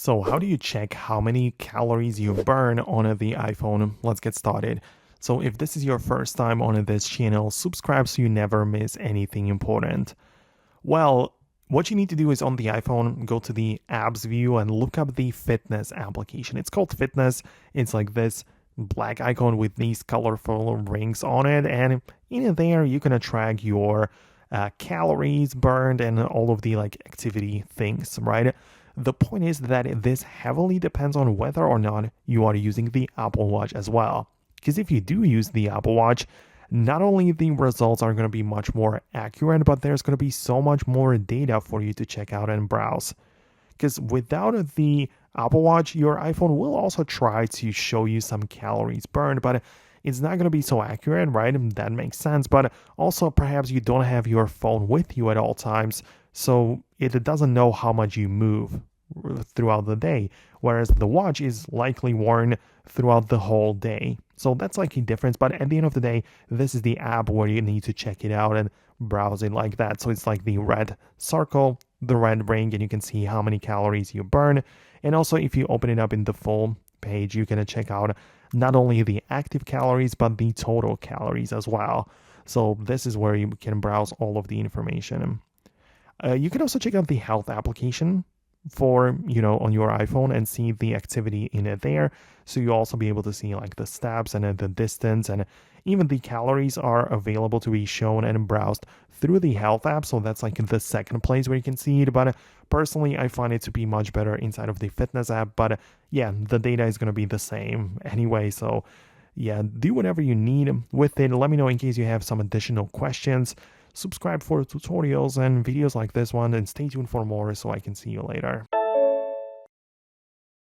So how do you check how many calories you burn on the iPhone? Let's get started. So if this is your first time on this channel, subscribe so you never miss anything important. Well, what you need to do is on the iPhone, go to the apps view and look up the fitness application. It's called Fitness. It's like this black icon with these colorful rings on it. And in there, you can track your calories burned and all of the activity things, right? The point is that this heavily depends on whether or not you are using the Apple Watch as well. Because if you do use the Apple Watch, not only the results are going to be much more accurate, but there's going to be so much more data for you to check out and browse. Because without the Apple Watch, your iPhone will also try to show you some calories burned, but it's not going to be so accurate, right? That makes sense. But also, perhaps you don't have your phone with you at all times, so it doesn't know how much you move throughout the day, whereas the watch is likely worn throughout the whole day. So that's like a difference. But at the end of the day, this is the app where you need to check it out and browse it like that. So it's like the red circle, the red ring, and you can see how many calories you burn. And also, if you open it up in the full page, you can check out not only the active calories, but the total calories as well. So this is where you can browse all of the information. You can also check out the health application for, on your iPhone and see the activity in it there. So you'll also be able to see like the steps and the distance, and even the calories are available to be shown and browsed through the health app. So that's like the second place where you can see it. But personally, I find it to be much better inside of the fitness app. But yeah, the data is going to be the same anyway. So yeah, do whatever you need with it. Let me know in case you have some additional questions. Subscribe for tutorials and videos like this one, and stay tuned for more so I can see you later.